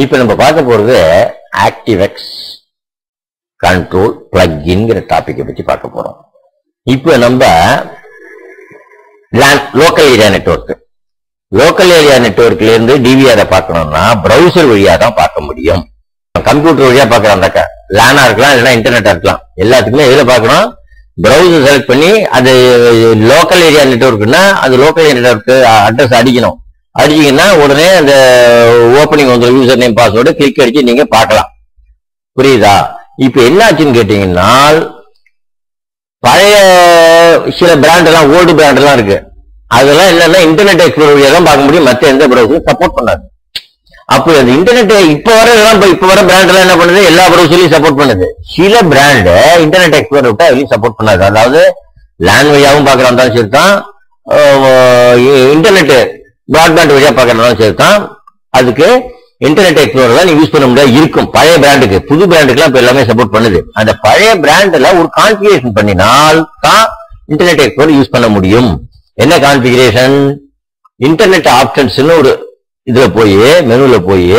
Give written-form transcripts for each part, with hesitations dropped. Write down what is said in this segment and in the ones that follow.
இப்ப நம்ம பார்க்க போறது ActiveX கண்ட்ரோல் பிளக்இன்ங்கிற டாபிக்கை பத்தி பார்க்க போறோம். இப்ப நம்ம லோக்கல் ஏரியா நெட்வொர்க்ல இருந்து டிவிஆர் பார்க்கணும்னா பிரவுசர் வழியா தான் பார்க்க முடியும். கம்ப்யூட்டர் வழியா பார்க்கறாங்க, லேனா இருக்கலாம் இல்லைன்னா இன்டர்நெட்டா இருக்கலாம். எல்லாத்துக்குமே எதுல பார்க்கணும்? பிரவுசர் செலக்ட் பண்ணி அது லோக்கல் ஏரியா நெட்வொர்க்னா அது லோக்கல் ஏரியா நெட்வொர்க் அட்ரஸ் அடிக்கணும். அடிச்சீங்கன்னா உடனே அந்த ஓப்பனிங் வந்து யூசர் நேம் பாஸ்வேர்டு கிளிக் அடிச்சு நீங்க பார்க்கலாம். புரியுதா? இப்ப என்ன ஆச்சுன்னு கேட்டீங்கன்னா, பழைய சில பிராண்ட் எல்லாம் ஓல்டு பிராண்ட் எல்லாம் இருக்கு. அதெல்லாம் என்னன்னா இன்டர்நெட் எக்ஸ்ப்ளோரர் வழியா தான் பார்க்க முடியும், மற்ற எந்த பிரவுசரும் சப்போர்ட் பண்ணாது. அப்போ அந்த இன்டர்நெட் இப்ப வர பிராண்ட் எல்லாம் என்ன பண்ணுது? எல்லா பிரவுசர்லயும் சப்போர்ட் பண்ணுது. சில பிராண்ட் இன்டர்நெட் எக்ஸ்ப்ளோரர் விட்டா அதுலயும் சப்போர்ட் பண்ணாது. அதாவது லேண்ட் வழியாவும் பார்க்கறதா சரி தான், இன்டர்நெட் பிராட்பேண்ட் வழியா பார்க்கறதா சரி தான், அதுக்கு இன்டர்நெட் எக்ஸ்ப்ளோரர் தான் யூஸ் பண்ண முடியாது இருக்கும். பழைய பிராண்டுக்கு, புது பிராண்டுக்குலாம் இப்ப எல்லாமே சப்போர்ட் பண்ணுது. அந்த பழைய பிராண்ட்ல ஒரு கான்ஃபிகரேஷன் பண்ணினால் தான் இன்டர்நெட் எக்ஸ்ப்ளோரர் யூஸ் பண்ண முடியும். என்ன கான்ஃபிகரேஷன்? இன்டர்நெட் ஆப்ஷன்ஸ்னு ஒரு இதுல போய் மெனுல போய்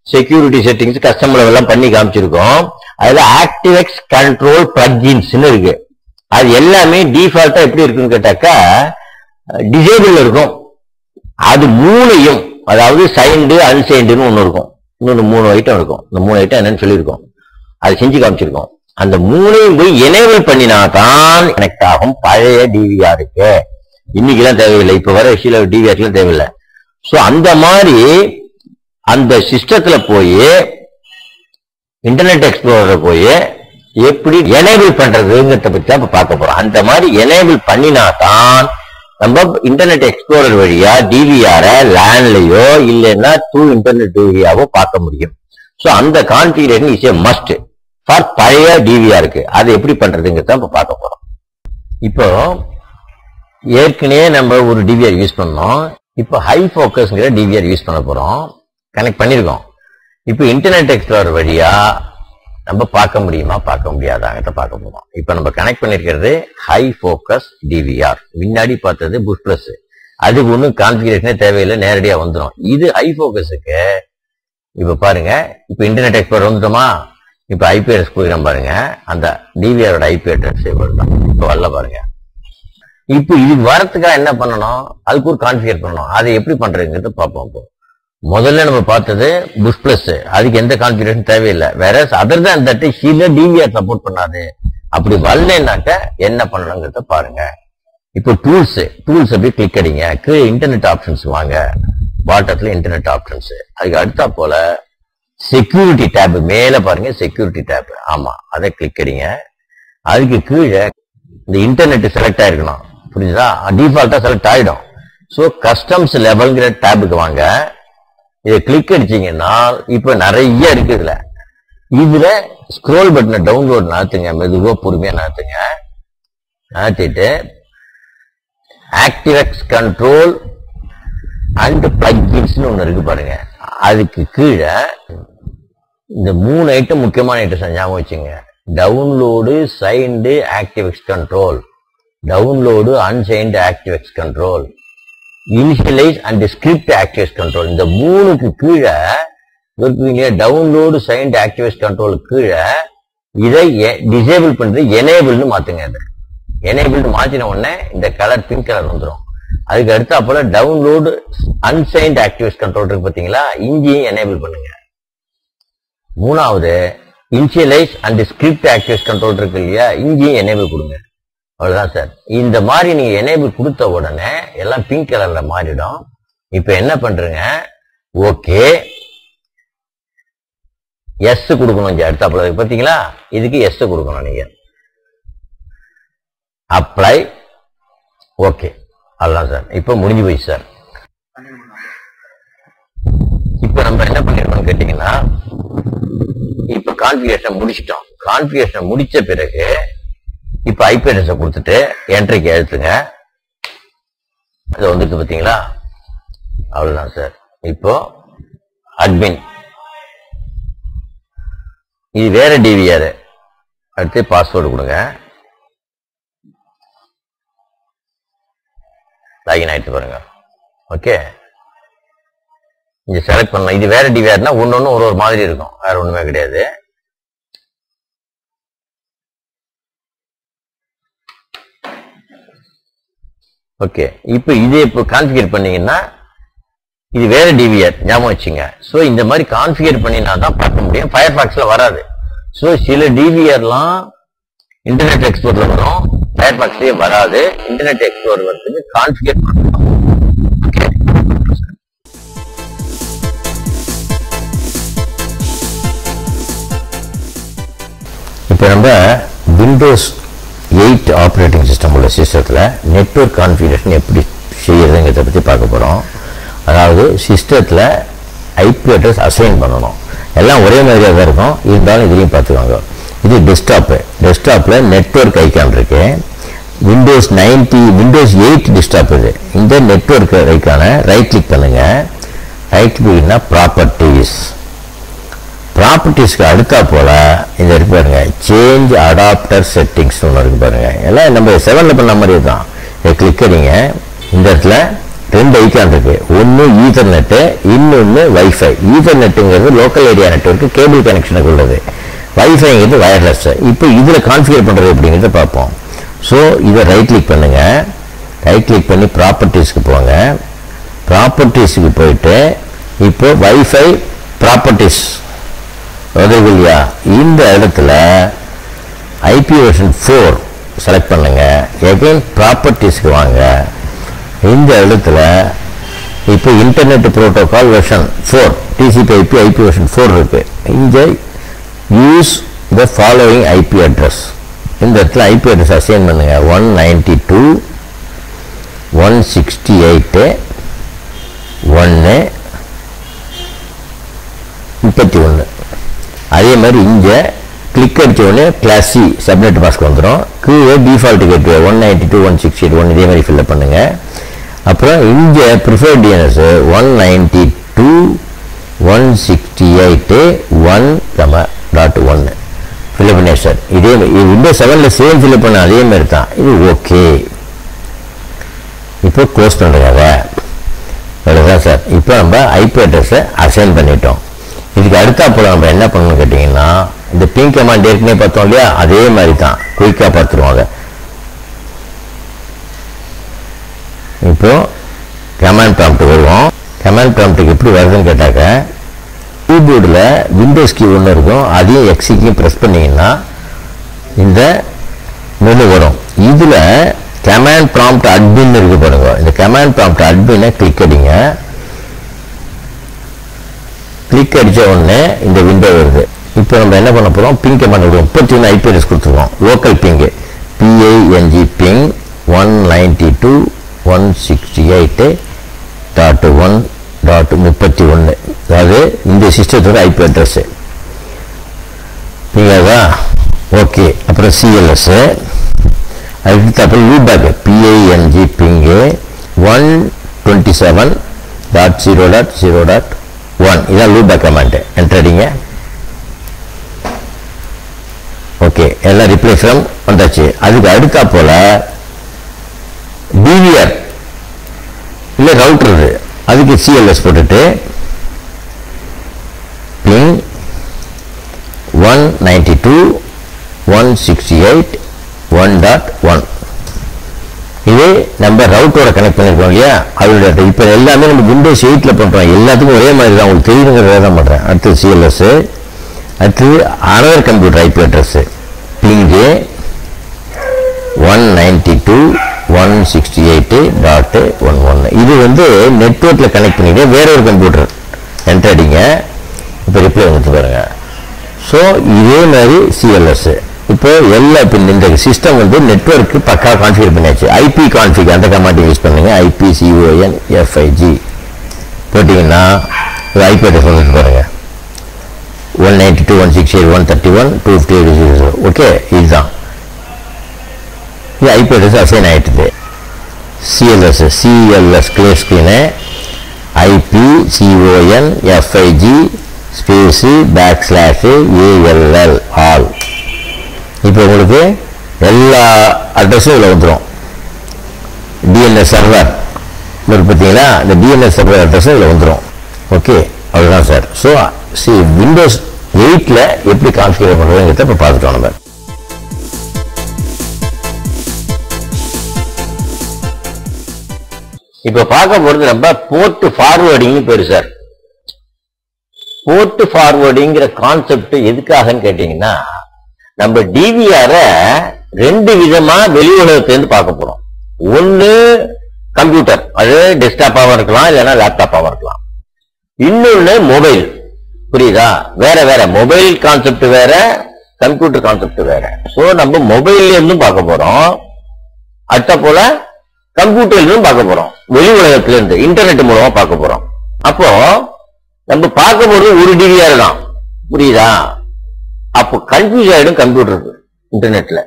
செக்யூரிட்டி செட்டிங்ஸ் கஸ்டமர் எல்லாம் பண்ணி காமிச்சிருக்கோம். அதுல ActiveX கண்ட்ரோல் பிளக்இன்ஸ் இருக்கு. அது எல்லாமே டிஃபால்ட்டா எப்படி இருக்குன்னு கேட்டாக்கா டிசேபிள் இருக்கும். அது மூணையும், அதாவது சைன்டு அன்சைன்டுன்னு ஒண்ணு இருக்கும், இன்னொன்னு 3 ஐட்டம் இருக்கும். இந்த 3 ஐட்டம் என்னன்னு சொல்லியிருக்கோம், அது செஞ்சு காமிச்சிருக்கோம். அந்த மூணையும் போய் எனேபிள் பண்ணினாதான் கனெக்ட் ஆகும் பழைய டிவிஆருக்கு. இன்னைக்கெல்லாம் தேவையில்லை, இப்ப வர சில டிவிஆர்லாம் தேவையில்லை. சோ அந்த மாதிரி அந்த சிஸ்டத்துல போய் இன்டர்நெட் எக்ஸ்ப்ளோரர் போய் எப்படி எனேபிள் பண்றதுங்கிறத பத்தி தான் பார்க்க போறோம். அந்த மாதிரி எனேபிள் பண்ணினாதான் நம்ம இன்டர்நெட் எக்ஸ்ப்ளோரர் வழியா டிவிஆர லேன்லயோ இல்லைன்னா த்ரூ இன்டர்நெட் வழியாவோ பார்க்க முடியும். சோ அந்த configuration is a must for பழைய டிவிஆருக்கு. அதை எப்படி பண்றதுங்கிறத இப்ப பார்க்க போறோம். இப்போ ஏற்கனவே நம்ம ஒரு டிவிஆர் யூஸ் பண்ணோம். இப்போ ஹை ஃபோக்கஸ்ங்கிற டிவிஆர் யூஸ் பண்ண போறோம். கனெக்ட் பண்ணிருக்கோம். இப்போ இன்டர்நெட் எக்ஸ்ப்ளோரர் வழியா நம்ம பார்க்க முடியுமா பார்க்க முடியாதாங்கிறத பார்க்க போறோம். இப்ப நம்ம கனெக்ட் பண்ணிருக்கிறது ஹை ஃபோக்கஸ் டிவிஆர். முன்னாடி பார்த்தது புஷ் பிளஸ். அதுக்கு ஒன்றும் கான்ஃபிகரேஷனே தேவையில்லை, நேரடியா வந்துடும். இது ஹை ஃபோக்கஸுக்கு. இப்ப பாருங்க, இப்ப இன்டர்நெட் எக்ஸ்ப்ளோரர் வந்துட்டோமா? இப்ப ஐபி அட்ரஸ் போயிடும் பாருங்க. அந்த டிவிஆரோட ஐபி அட்ரஸ் தான் இப்ப வரல பாருங்க. இப்ப இது வரத்துக்காக என்ன பண்ணணும்? அதுக்கு ஒரு கான்ஃபிகர் பண்ணணும். அதை எப்படி பண்றதுங்கிறது பார்ப்போம். இப்போ முதல்ல நம்ம பார்த்தது புஷ் பிளஸ். அதுக்கு எந்த கான்ஃபிகரேஷன் தேவையில்லை. வேற அதர் தான் தட் சில டிவிஆர் சப்போர்ட் பண்ணாது. அப்படி வரலனாக்க என்ன பண்ணணுங்கிறத பாருங்க. இப்போ டூல்ஸ் அப்படியே கிளிக் அடிங்க. கீழே இன்டர்நெட் ஆப்ஷன்ஸ் வாங்க. பாட்டத்துல இன்டர்நெட் ஆப்ஷன்ஸ். அதுக்கு அடுத்தா போல செக்யூரிட்டி டேப் மேல பாருங்க, செக்யூரிட்டி டேப். ஆமா, அதை கிளிக் அடிங்க. அதுக்கு கீழே இந்த இன்டர்நெட் செலக்ட் ஆயிருக்கணும். புரியுதா? டிஃபால்ட்டா செலக்ட் ஆயிடும். சோ கஸ்டம்ஸ் லெவல்ங்கிற டேபுக்கு வாங்க. இதை கிளிக் அடிச்சீங்கன்னா இப்ப நிறைய இருக்கு. இதுல ஸ்க்ரோல் பட்டனை டவுன்லோட் நாத்துங்க, மெதுவா பொறுமையா நாத்துங்க. நாத்திட்டு ActiveX கண்ட்ரோல் அண்ட் பிளக்இன்ஸ் ஒண்ணு இருக்கு பாருங்க. அதுக்கு கீழே இந்த 3 ஐட்டம் முக்கியமான ஐட்டம் ஞாபகம் வச்சுங்க. Download signed ActiveX control, download unsigned ActiveX control, initialize and script ActiveX control. இந்த 3க்கு கீழே டவுன்லோடு சைன்டு ActiveX கண்ட்ரோல் கீழே இதை டிசேபிள் பண்றது எனேபிள்னு மாத்துங்க. எனேபிள்னு மாத்தின உடனே இந்த கலர் பிங்க் கலர் வந்துடும். அதுக்கு அடுத்தா போல டவுன்லோடு அன்சைன்டு ActiveX கண்ட்ரோல் இருக்கு பாத்தீங்களா, இங்கேயும் எனேபிள் பண்ணுங்க. மூணாவது initialize and script ActiveX control இருக்கு இல்லையா, இங்கேயும் எனேபிள் கொடுங்க. அவ்வளவுதான் சார். இந்த மாதிரி நீங்க எனேபிள் கொடுத்த உடனே எல்லாம் பிங்க் கலர்ல மாறிடும். இப்ப என்ன பண்றீங்க? ஓகே, எஸ் கொடுக்கணும். இங்க அடுத்தாப்புல பாத்தீங்களா, இதுக்கு எஸ் கொடுக்கணும் நீங்க. அப்ளை. ஓகே, அவ்வளவுதான் சார். இப்ப முடிஞ்சு போயிடுச்சு சார். இப்ப நம்ம என்ன பண்ணிருக்கோம் கேட்டீங்கன்னா, இப்ப கான்ஃபிகரேஷன் முடிச்சிட்டோம். கான்ஃபிகரேஷன் முடிச்ச பிறகு இப்ப ஐபி அட்ரஸை கொடுத்துட்டு என்ட்ரிக்கு எழுத்துங்க. அது வந்துட்டு பாத்தீங்களா, அவ்வளவுதான் சார். இப்போ அட்மின், இது வேற டிவிஆர். அடுத்து பாஸ்வேர்டு கொடுங்க. லாகின் ஆயிட்டு பாருங்க. ஓகே, இங்க செலக்ட் பண்ணலாம். இது வேற டிவிஆர்னா ஒன்னொன்னு ஒரு மாதிரி இருக்கும், வேற ஒண்ணுமே கிடையாது. ஓகே, இப்போ இதே இப்போ கான்ஃபிகர் பண்ணீங்கன்னா இது வேற டிவிஆர், ஞாபகம் வச்சுங்க. ஸோ இந்த மாதிரி கான்ஃபிகர் பண்ணினா தான் பார்க்க முடியும், ஃபயர்பாக்ஸ்ல வராது. ஸோ சில டிவிஆர்லாம் இன்டர்நெட் எக்ஸ்ப்ளோரர்ல வரும், ஃபயர்பாக்ஸ்லயே வராது. இன்டர்நெட் எக்ஸ்ப்ளோரர் வந்து கான்ஃபிகர் பண்ணணும். ஓகே, இப்போ நம்ம விண்டோஸ் 8 ஆப்ரேட்டிங் சிஸ்டம் உள்ள சிஸ்டத்தில் நெட்வொர்க் கான்ஃபிகரேஷன் எப்படி செய்யறதுங்கிறத பற்றி பார்க்க போகிறோம். அதாவது சிஸ்டத்தில் ஐபி அட்ரஸ் அசைன் பண்ணணும். எல்லாம் ஒரே மாதிரியாக தான் இருக்கும், இருந்தாலும் இதுலேயும் பார்த்துக்கோங்க. இது டெஸ்க்டாப்பில் நெட்வொர்க் ஐக்கான் இருக்கு. விண்டோஸ் 8 டெஸ்க்டாப் இது. இந்த நெட்வொர்க் ஐக்கானை ரைட் கிளிக் பண்ணுங்க. ரைட் கிளிக்னா ப்ராப்பர்ட்டிஸ்க்கு அடுத்தா போல இந்த இருக்கு பாருங்க, சேஞ்ச் அடாப்டர் செட்டிங்ஸ் ஒன்று இருக்கு பாருங்க. எல்லாம் நம்ம 7ல் பண்ண மாதிரியே தான். இதை கிளிக் பண்ணிங்க. இந்த இடத்துல 2 ஐக்கான் இருக்கு. ஒன்று ஈதர்நெட்டு, இன்னொன்று வைஃபை. ஈதர்நெட்டுங்கிறது லோக்கல் ஏரியா நெட்வொர்க், கேபிள் கனெக்ஷனுக்கு உள்ளது. வைஃபைங்கிறது வயர்லெஸ். இப்போ இதில் கான்ஃபிகர் பண்ணுறது எப்படிங்கிறத பார்ப்போம். ஸோ இதை ரைட் கிளிக் பண்ணுங்க. ரைட் கிளிக் பண்ணி ப்ராப்பர்ட்டிஸ்க்கு போங்க. ப்ராப்பர்ட்டிஸ்க்கு போயிட்டு இப்போ வைஃபை ப்ராப்பர்ட்டிஸ் வருது இல்லையா, இந்த இடத்துல ஐபி வெர்ஷன் 4 செலக்ட் பண்ணுங்க. எகைன் ப்ராப்பர்ட்டிஸ்க்கு வாங்க. இந்த இடத்துல இப்போ internet protocol version 4 TCP/IP IP version 4 இருக்கு. இங்கே use the following IP address. இந்த இடத்துல ஐபி அட்ரஸ் அசைன் பண்ணுங்க. 192.168.1.31. அதே மாதிரி இங்கே கிளிக் அடித்த உடனே கிளாஸ் சி சப்நெட் மாஸ்க் வந்துடும். கீழே டிஃபால்ட் கேட்வே 192.168.1 இதே மாதிரி ஃபில்அப் பண்ணுங்க. அப்புறம் இங்கே ப்ரிஃபர்ட் டிஎன்எஸ் 192.168.1.1 ஃபில்அப் பண்ணி சார். இதே விண்டோஸ் 7ல் சேம் ஃபில்அப் பண்ண அதே மாதிரி தான். இது ஓகே. இப்போ க்ளோஸ் பண்ணுறங்க. அவ்வளோதான் சார். இப்போ நம்ம ஐபி அட்ரஸை அசைன் பண்ணிட்டோம். இதுக்கு அடுத்தா போல நம்ம என்ன பண்ணணும்னு கேட்டிங்கன்னா, இந்த பிங் கமாண்ட் ஏற்கனவே பார்த்தோம் இல்லையா, அதே மாதிரி தான் குயிக்காக பார்த்துருவாங்க. இப்போ கமாண்ட் ப்ராம்ப்ட் வருவோம். கமாண்ட் ப்ராம்ப்ட்டுக்கு எப்படி வருதுன்னு கேட்டாக்க, கீபோர்டில் விண்டோஸ் கீ ஒன்று இருக்கும், அதையும் எக்ஸிக்கையும் ப்ரெஸ் பண்ணிங்கன்னா இந்த மெனு வரும். இதில் கமாண்ட் ப்ராம்ப்ட் அட்மின் இருக்கு பாருங்க. இந்த கமாண்ட் ப்ராம்ப்ட் அட்மினை கிளிக் அடிங்க. கிளிக் அடித்த உடனே இந்த விண்டோ வருது. இப்போ நம்ம என்ன பண்ண போகிறோம், பிங் கமாண்ட் விடுவோம். 31 ஐபி அட்ரஸ் கொடுத்துருக்கோம். Local ping PING ping 192.168.1.31. அதாவது இந்த சிஸ்டத்தோட ஐபி அட்ரஸ் நீங்கதா. ஓகே, அப்புறம் CLS அதுக்கு அப்புறம் லூபேக் PING பிங் 127.0.0.1 இதான் லூபேக் கமாண்ட். என்டர் அடிங்க. ஓகே, எல்லாம் ரிப்ளை ஃப்ரம் வந்தாச்சு. அதுக்கு அடுத்தா போல டிவிஆர் இல்லை ரவுட்டர், அதுக்கு CLS போட்டுட்டு பிங் 192.168.1.1 இது நம்ம ரவுட்டரோட கனெக்ட் பண்ணிருக்கோம் இல்லையா, அதோட. இப்போ எல்லாமே நம்ம விண்டோஸ் 8ல் பண்ணுறோம். எல்லாத்துக்கும் ஒரே மாதிரி தான், உங்களுக்கு தெரியுங்கிறத தான் பண்ணுறேன். அடுத்து CLS, அடுத்து another computer IP address pink 192.168.1.1. இது வந்து நெட்வொர்க்கில் கனெக்ட் பண்ணிட்டு வேற ஒரு கம்ப்யூட்டர். என்டர் அடிங்க. இப்போ ரிப்ளை வந்துட்டு பாருங்க. ஸோ இதே மாதிரி CLS இப்போ எல்லா இந்த சிஸ்டம் வந்து நெட்வொர்க்கு பக்கா கான்ஃபிகர் பண்ணியாச்சு. ஐபி கான்ஃபிக் அந்த கமாண்ட் யூஸ் பண்ணுங்க. IPCONFIG போட்டிங்கன்னா ஐபி அட்ரஸ் வந்துட்டு பாருங்க. 192.168.1.31.258.0. ஓகே, இதுதான் இது ஐபி அட்ரஸ் அசைன் ஆகிட்டுது. CLS clear screen IPCONFIG space /ALL all. இப்போ உங்களுக்கு எல்லா அட்ரஸும் இதில் வந்துடும். DNS சர்வர் பார்த்தீங்களா, இந்த DNS சர்வர் அட்ரஸும் இதில் வந்துடும். ஓகே, அவ்வளவுதான் சார். ஸோ விண்டோஸ் 8ல எப்படி கான்ஃபிகர் பண்றதுங்கிறத இப்ப பார்த்துட்டோம் நம்ம. இப்ப பார்க்க போறது நம்ம போர்ட் ஃபார்வர்டிங் பேரு சார். போர்ட் ஃபார்வர்டிங்கிற கான்செப்ட் எதுக்காகன்னு கேட்டீங்கன்னா, நம்ம டிவிஆர 2 விதமா வெளி உலகத்திலிருந்து பார்க்க போறோம். ஒன்னு கம்ப்யூட்டர், அது டெஸ்க்டாப்பாவும் இருக்கலாம், இல்லைன்னா லேப்டாப்பாவும் இருக்கலாம். இன்னொன்னு மொபைல். புரியுதா? வேற வேற மொபைல் கான்செப்ட் வேற, கம்ப்யூட்டர் கான்செப்ட் வேற. சோ நம்ம மொபைல்ல இருந்தும் பார்க்க போறோம், அடுத்த போல கம்ப்யூட்டர்ல இருந்தும் பார்க்க போறோம், வெளி உலகத்துல இருந்து இன்டர்நெட் மூலமா பார்க்க போறோம். அப்போ நம்ம பார்க்க போறது ஒரு டிவிஆர் தான். புரியுதா? அப்போ கன்ஃபியூஸ் ஆயிடும் கம்ப்யூட்டருக்கு இன்டர்நெட்ல.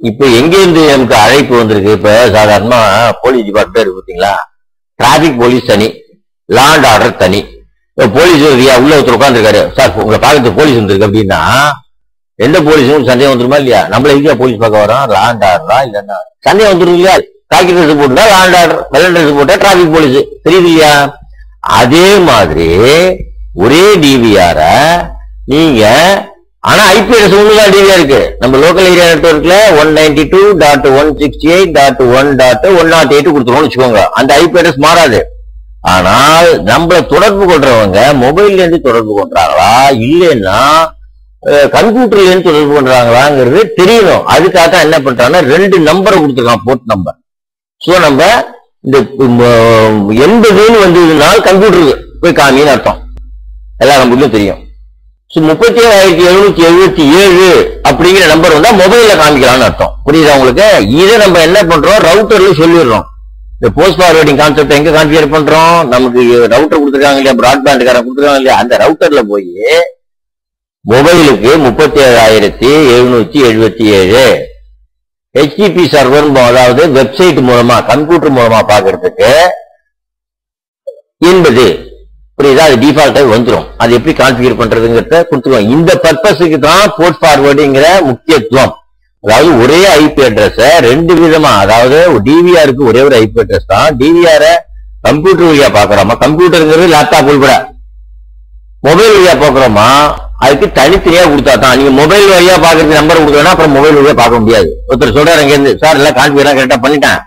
இப்ப எங்க இருந்து நமக்கு அழைப்பு வந்திருக்கு? இப்ப சாதாரணமா போலீஸ் டிபார்ட்மெண்ட் இருக்கு பாத்தீங்களா, டிராபிக் போலீஸ் தனி, லா அண்ட் ஆர்டர் தனி. போலீஸ் உள்ள ஒருத்தர் உட்காந்துருக்காரு, சார் உங்களை பார்க்கறது போலீஸ் வந்திருக்கு அப்படின்னா எந்த போலீஸும் சந்தேகம் வந்துருமா இல்லையா? நம்மள இந்தியா போலீஸ் பார்க்க வரோம், லா அண்ட் ஆர்டரா இல்லைன்னா சந்தேகம் வந்துரும் இல்லையா? காக்கி ட்ரெஸ் போட்டா லா அண்ட் ஆர்டர், வெள்ளை ட்ரெஸ் போட்டா டிராபிக் போலீஸ், தெரியுது இல்லையா? அதே மாதிரி ஒரே டிவிஆர நீங்க, ஆனா ஐபி அட்ரஸ் ஒண்ணுதான் டிவிஆர் இருக்கு. நம்ம லோக்கல் ஏரியா நெட்வொர்க்ல 192.168.1.108 கொடுத்துருவோம்னு வச்சுக்கோங்க. அந்த ஐபி அட்ரஸ் மாறாது. ஆனால் நம்மள தொடர்பு கொள்றவங்க மொபைல்ல இருந்து தொடர்பு கொள்றாங்களா இல்லைன்னா கம்ப்யூட்டர்ல இருந்து தொடர்பு பண்றாங்களாங்கிறது தெரியணும். அதுக்காக தான் என்ன பண்றாங்கன்னா 2 நம்பரை கொடுத்துருக்கான், போர்ட் நம்பர். சோ நம்ம இந்த 80ன்னு வந்ததுனால் கம்ப்யூட்டருக்கு போய் காமின்னு அர்த்தம், எல்லாம் நம்மளுக்கும் தெரியும். 37,777 அப்படிங்கிற நம்பர் வந்தா மொபைல்ல காமிக்கலாம்னு அர்த்தம். புரியுதா உங்களுக்கு? இதை நம்ம என்ன பண்றோம், ரவுட்டர்ல சொல்லிடுறோம். இந்த போஸ்ட் ஃபார்வர்டிங் கான்செப்ட் எங்க கான்ஃபிகர் பண்றோம்? நமக்கு ரவுட்டர் கொடுத்துருக்காங்க இல்லையா, பிராட்பேண்ட்காரன் கொடுத்துருக்காங்க இல்லையா, அந்த ரவுட்டர்ல போய் மொபைலுக்கு 37,777 ஹெச்டிபி சர்வர், அதாவது வெப்சைட் மூலமா கம்ப்யூட்டர் மூலமா பாக்குறதுக்கு 80. புரியுதா? அது டிஃபால்ட்டா வந்துடும். அது எப்படி கான்ஃபிகர் பண்றதுங்கிறத கொடுத்துருவோம். இந்த பர்பஸுக்கு தான் போர்ட் ஃபார்வர்டிங்கிற முக்கியத்துவம். அதாவது ஒரே ஐபி அட்ரஸ் 2 விதமா, அதாவது டிவிஆருக்கு ஒரே ஒரு ஐபி அட்ரஸ் தான். டிவிஆர கம்ப்யூட்டர் வழியா பாக்குறோமா, கம்ப்யூட்டருங்கிறது லேப்டாப் உள்பட மொபைல் வழியா பாக்குறோமா, அதுக்கு தனித்தனியா கொடுத்தா தான். நீங்க மொபைல் வழியா பாக்குறது நம்பர் கொடுத்தா அப்புறம் மொபைல் வழியா பார்க்க முடியாது. ஒருத்தர் சொல்றாரு அங்க இருந்து, சார் எல்லாம் கான்ஃபிகர் கரெக்டா பண்ணிட்டேன்,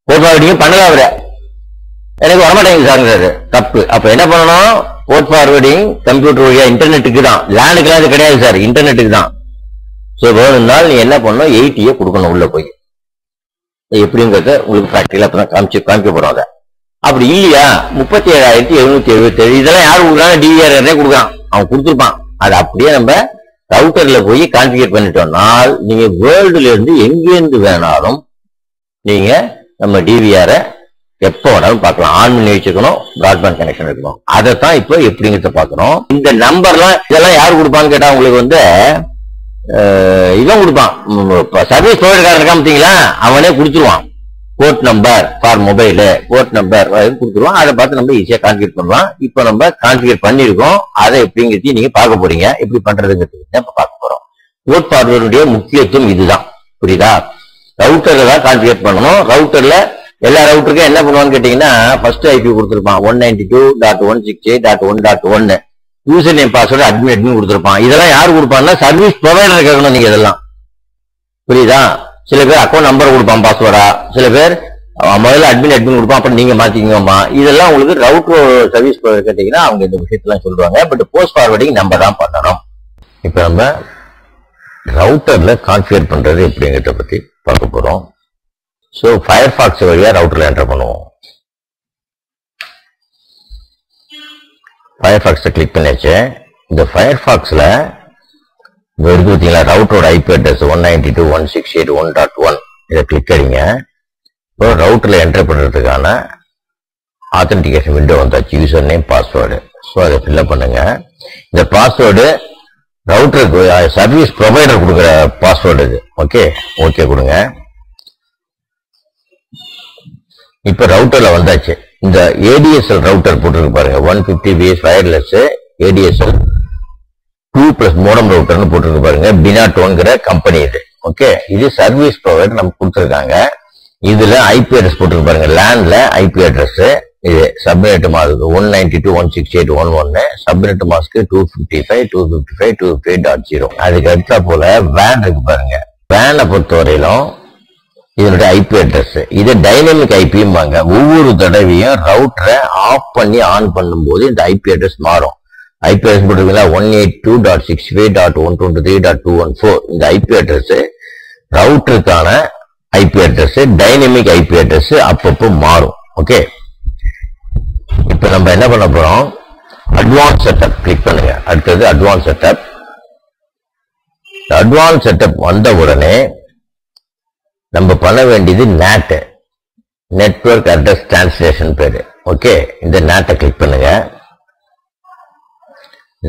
போர்ட் ஃபார்வர்டிங் பண்ணல, அவரு எனக்கு வரமாட்டேங்குது சார்ங்கிறாரு. தப்பு. அப்ப என்ன பண்ணணும்? போர்ட் ஃபார்வர்டிங் கம்ப்யூட்டர் வழியா இன்டர்நெட்டுக்கு தான், லேண்டுக்கெல்லாம் இது கிடையாது சார், இன்டர்நெட்டுக்கு தான். சோ வேணும்னால நீ என்ன பண்ணணும், 80 கொடுக்கணும் உள்ள போய். எப்படிங்கிறத உங்களுக்கு பிராக்டிகலா அப்பதான் காமிக்க போறோம். அதை அப்படி இல்லையா 37,777 இதெல்லாம் யாரு கொடுக்குறாங்க? டிவிஆர் கொடுக்குறான், அவன் கொடுத்துருப்பான். அது அப்படியே நம்ம ரவுட்டர்ல போய் கான்ஃபிகர் பண்ணிட்டோம்னால் நீங்க வேர்ல்டுல இருந்து எங்கேருந்து வேணாலும் நீங்க நம்ம டிவிஆர எப்ப வேணாலும் பார்க்கலாம். ஆன் பண்ணி வச்சுக்கணும், பிராட்பேண்ட் கனெக்ஷன் இருக்கணும். அதைத்தான் இப்போ எப்படிங்கிறத பாக்குறோம். இந்த நம்பர்லாம் இதெல்லாம் யாரு கொடுப்பான்னு கேட்டா உங்களுக்கு வந்து இவன் கொடுப்பான், சர்வீஸ் ப்ரொவைடர் இருக்கான் பார்த்தீங்களா, அவனே கொடுத்துருவான். Port number for mobile, port number கொடுத்துருவான். அதை பார்த்து நம்ம ஈஸியா கான்ஃபிகர் பண்ணலாம். இப்போ நம்ம கான்ஃபிகர் பண்ணிருக்கோம். அதை எப்படிங்கிறதையும் நீங்க பார்க்க போறீங்க, எப்படி பண்றதுங்கிறது இப்ப பார்க்க போறோம். போர்ட் ஃபார்வர்டுடைய முக்கியத்துவம் இதுதான். புரியுதா? ரவுட்டர்ல தான் கான்ஃபிகர் பண்ணணும். ரவுட்டர்ல எல்லா ரவுட்டருக்கும் என்ன பண்ணுவான்னு கேட்டீங்கன்னா, ஃபர்ஸ்ட் ஐபி கொடுத்துருப்பான் 192.168.1.1, யூசர் நேம் பாஸ்வேர்டு அட்மின் கொடுத்துருப்பான். இதெல்லாம் யாரு கொடுப்பாங்கன்னா சர்வீஸ் ப்ரொவைடர் கேட்கணும் நீங்க இதெல்லாம். புரியுதா? சில பேர் அக்கௌண்ட் நம்பர் கொடுப்பான் பாஸ்வேர்டா, சில பேர் முதல்ல அட்மின் கொடுப்பான், அப்புறம் நீங்க மாத்திக்கோமா. இதெல்லாம் உங்களுக்கு ரவுட்டர் சர்வீஸ் ப்ரொவைடர் கேட்டீங்கன்னா அவங்க இந்த விஷயத்தெல்லாம் சொல்லுவாங்க. பட் போஸ்ட் ஃபார்வர்டிங் நம்ம தான் பண்ணணும். இப்ப நம்ம ரவுட்டர்ல கான்ஃபிகர் பண்றது எப்படிங்கிறத பத்தி பார்க்க போறோம். சோ ஃபயர்பாக்ஸ் வழியா ரவுட்டர்ல என்டர் பண்ணுவோம். ஃபயர்பாக்ஸை கிளிக் பண்ணியாச்சு. இந்த ஃபயர்பாக்ஸ்ல எடுத்து பார்த்தீங்களா, ரவுட்டரோட ஐபி அட்ரஸ் 192.168.1.1 இதை கிளிக் அடிங்க. இப்போ ரவுட்டர்ல என்டர் பண்றதுக்கான ஆத்தென்டிகேஷன் விண்டோ வந்தாச்சு, யூசர் நேம் பாஸ்வேர்டு. ஸோ அதை ஃபில்அப் பண்ணுங்க. இந்த பாஸ்வேர்டு ரவுட்டருக்கு சர்வீஸ் ப்ரொவைடர் கொடுக்குற பாஸ்வேர்டு இது. ஓகே ஓகே கொடுங்க. இப்ப ரவுட்டர்ல வந்தாச்சு. இந்த ஏடிஎஸ்எல் ரவுட்டர் போட்டுருக்கு பாருங்க, 150 பேஸ் வயர்லெஸ் ஏடிஎஸ்எல் 2+ மோடம் ரவுட்டர்னு போட்டுருக்கு பாருங்க, பினாட்டோங்கிற கம்பெனி இது. ஓகே, இது சர்வீஸ் ப்ரொவைடர் நமக்கு கொடுத்துருக்காங்க. இதுல ஐபி அட்ரஸ் போட்டுருக்கு பாருங்க, லேண்ட்ல ஐபி அட்ரஸ் இது சப்நெட் மாஸ்க்கு 192.168.1.1 சப்நெட் மாஸ்க்கு 255.255.258.0. அதுக்கு அடுத்தா போல வேன் இருக்கு பாருங்க. வேனை பொறுத்தவரையிலும் இதனுடைய ஐபி அட்ரஸ் இது டைனமிக் ஐபிம்பாங்க. ஒவ்வொரு தடவையும் ரவுட்டரை ஆஃப் பண்ணி ஆன் பண்ணும்போது இந்த ஐபி அட்ரஸ் மாறும். ஐபி அட்ரஸ் போட்டுருக்கீங்களா 182.65.123.214 இந்த ஐபி அட்ரஸ் ரவுட்டருக்கான IP address, dynamic IP address அப்பப்போ மாறும். ஓகே, இப்ப நம்ம என்ன பண்ண போறோம், அட்வான்ஸ் செட்டப் கிளிக் பண்ணுங்க. அடுத்தது அட்வான்ஸ் செட்டப். அட்வான்ஸ் செட்டப் வந்த உடனே நம்ம பண்ண வேண்டியது NAT, நெட்வொர்க் அட்ரஸ் டிரான்ஸ்லேஷன் பேரு. ஓகே, இந்த NAT கிளிக் பண்ணுங்க.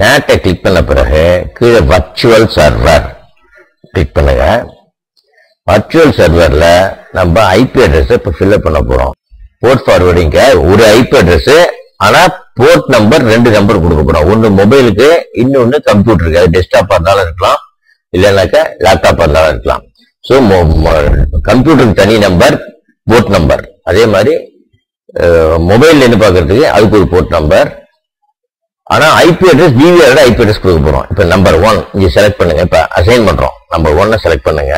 NAT கிளிக் பண்ண பிறகு கீழே வர்ச்சுவல் சர்வர் கிளிக் பண்ணுங்க. வர்ச்சுவல் சர்வர்ல நம்ம ஐபி அட்ரஸ் இப்ப ஃபில்அப் பண்ண போறோம். போர்ட் ஃபார்வர்டிங்க ஒரு ஐபி அட்ரஸ், ஆனா போர்ட் நம்பர் 2 நம்பர் கொடுக்க போறோம். ஒன்னு மொபைலுக்கு, இன்னொன்னு கம்ப்யூட்டருக்கு. அது டெஸ்க்டாப்பா இருந்தாலும் இருக்கலாம், இல்லைன்னாக்கா லேப்டாப்பா இருந்தாலும் இருக்கலாம். ஸோ கம்ப்யூட்டருக்கு தனி நம்பர், போர்ட் நம்பர். அதே மாதிரி மொபைல் என்ன பாக்குறதுக்கு அதுக்கு ஒரு போர்ட் நம்பர். ஆனா ஐபி அட்ரஸ் டிவிஆரோட ஐபி அட்ரஸ் கொடுக்க போறோம். இப்ப நம்பர் 1 இங்க செலக்ட் பண்ணுங்க. இப்ப அசைன் பண்றோம். நம்பர் 1 செலக்ட் பண்ணுங்க.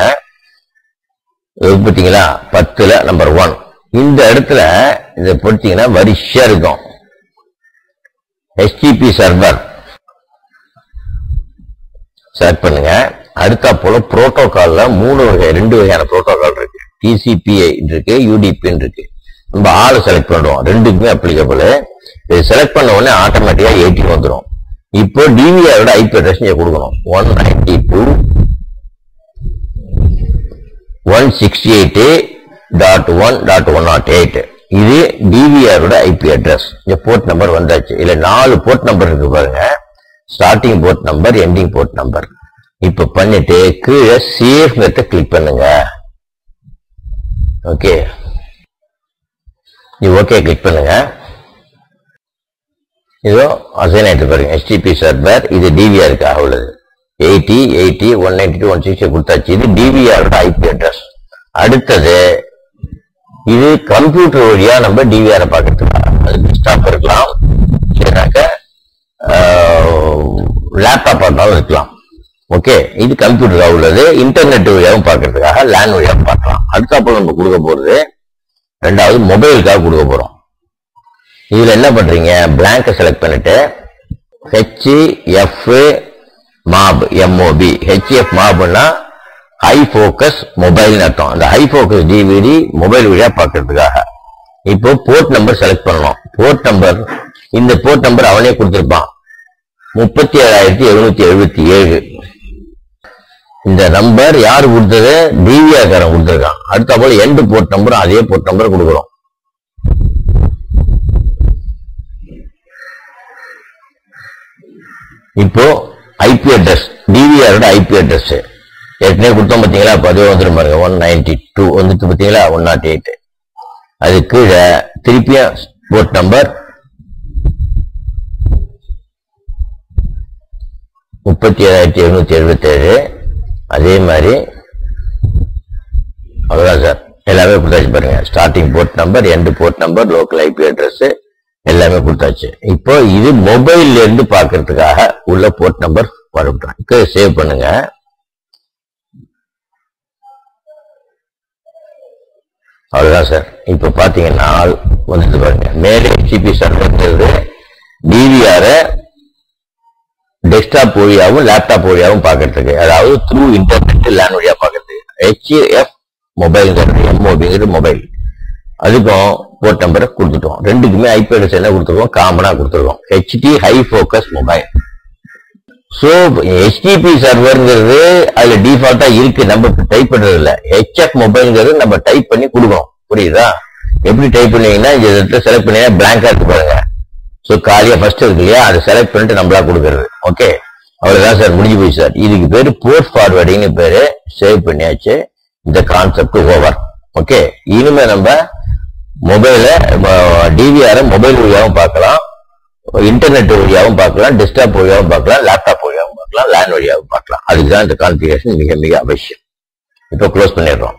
பார்த்தீங்களா 10ல நம்பர் 1 இந்த இடத்துல இதை பொறுத்தீங்கன்னா வரிசையா இருக்கும். HTTP சர்வர் செலக்ட் பண்ணுங்க. அடுத்தா போல புரோட்டோகால்ல 2 வகையான புரோட்டோகால் இருக்கு. TCP/IP இருக்கு, UDP இருக்கு. நம்ம ஆளு செலக்ட் பண்றோம், ரெண்டுக்குமே அப்ளிகபிள். இது செலக்ட் பண்ண உடனே ஆட்டோமேட்டிக்கா 80 வந்துடும். இப்போ டிவிஆரோட ஐபி அட்ரஸ் நீங்க கொடுக்கணும். 192.168.1.108 இது டிவிஆரோட ஐபி அட்ரஸ். இந்த போர்ட் நம்பர் வந்தாச்சு. இல்ல 4 போர்ட் நம்பர் இருக்கு பாருங்க. Starting port number, ending port number. இப்ப பண்ணிட்டு கீழே சேவ் கிளிக் பண்ணுங்க. ஓகே, ஓகே கிளிக் பண்ணுங்க. இதோ அசைன் ஆயிட்டு பாருங்க. HTTP சர்வர் இது டிவிஆருக்காக உள்ளது. 80.80.192.168 கொடுத்தாச்சு. இது டிவிஆரோட ஐபி அட்ரஸ். அடுத்தது இது கம்ப்யூட்டர் வழியா நம்ம டிவிஆரை பார்க்கறதுக்காக, அது டெஸ்க்டாப் இருக்கலாம், இல்லைனாக்க லேப்டாப் இருந்தாலும் இருக்கலாம். ஓகே, இது கம்ப்யூட்டராக உள்ளது. இன்டர்நெட் வழியாகவும் பார்க்கறதுக்காக லேன் வழியாகவும் பார்க்கலாம். அடுத்தாப்புல நம்ம கொடுக்க போறது ரெண்டாவது மொபைலுக்காக கொடுக்க போறோம். இதுல என்ன பண்றீங்க, பிளாங்க செலக்ட் பண்ணிட்டு HF MOB HF MOBனா ஹை போக்கஸ் மொபைல் அர்த்தம். அந்த ஹை போக்கஸ் டிவிடி மொபைல் வழியா பார்க்கறதுக்காக. இப்போ போர்ட் நம்பர் செலக்ட் பண்ணணும். போர்ட் நம்பர் இந்த போர்ட் நம்பர் அவனே கொடுத்திருப்பான் 37,777. இந்த நம்பர் யாரு கொடுத்தது, டிவிஆர் காரன் கொடுத்திருக்கான். அடுத்த போல எண்டு போர்ட் நம்பரும் அதே போர்ட் நம்பர் கொடுக்குறோம். இப்போ ஐபி அட்ரஸ் டிவிஆரோட ஐபி அட்ரஸ் ஏற்கனவே கொடுத்தோம் பார்த்தீங்களா, இப்போ அதுவே வந்துடும் பாருங்க. 192 வந்துட்டு பார்த்தீங்களா 108. அது கீழே திருப்பியும் போர்ட் நம்பர் 37,777. அதே மாதிரி அவ்வளவுதான் சார், எல்லாமே கொடுத்தாச்சு பாருங்க. Starting port number, end port number, local IP address எல்லாமே கொடுத்தாச்சு. இப்போ இது மொபைல்ல இருந்து பார்க்கறதுக்காக உள்ள போர்ட் நம்பர் வரட்டும். சேவ் பண்ணுங்க. அவ்வளவுதான் சார். இப்ப பாத்தீங்கன்னா வந்துட்டு பாருங்க. மேலே HTTP சர்வர்ங்கிறது டிவிஆர டெஸ்க்டாப் வழியாகவும் லேப்டாப் வழியாகவும் பார்க்கறதுக்கு, அதாவது த்ரூ இன்டர்நெட் லேன் வழியா பார்க்கறதுக்கு. HF மொபைல்ங்கிறது MOBங்கிறது மொபைல், அதுக்கும் போர்ட் நம்பரை கொடுத்துட்டோம். ரெண்டுக்குமே ஐபி அட்ரஸ் என்ன கொடுத்துருக்கோம், காமனா கொடுத்துருக்கோம். HT high focus mobile. So HTTP சர்வர்ங்கிறது அதுல டிஃபால்ட்டா இருக்கு, நம்ம டைப் பண்றது இல்ல. HF மொபைல்ங்கிறது நம்ம டைப் பண்ணி கொடுக்கணும். புரியுதா? எப்படி டைப் பண்ணீங்கன்னா இந்த இடத்துல செலக்ட் பண்ணீங்கன்னா பிளாங்கா இருக்கு பாருங்க. சோ காலியா ஃபர்ஸ்ட் இருக்கு இல்லையா, அதை செலக்ட் பண்ணிட்டு நம்மளா கொடுக்கறது. ஓகே, அவ்வளவுதான் சார், முடிஞ்சு போய் சார். இதுக்கு பேரு போர்ட் ஃபார்வர்டிங்னு பேரு. சேவ் பண்ணியாச்சு. இந்த கான்செப்ட் ஓவர். ஓகே, இனிமே நம்ம மொபைல டிவிஆர மொபைல் வழியாகவும் பார்க்கலாம், இன்டர்நெட் வழியாகவும் பார்க்கலாம், டெஸ்க்டாப் வழியாகவும் பார்க்கலாம், லேப்டாப் வழியாகவும் பார்க்கலாம், லேன் வழியாகவும் பார்க்கலாம். அதுக்குதான் இந்த கான்ஃபிகரேஷன் மிக மிக அவசியம். இப்போ க்ளோஸ் பண்ணிடுறோம்.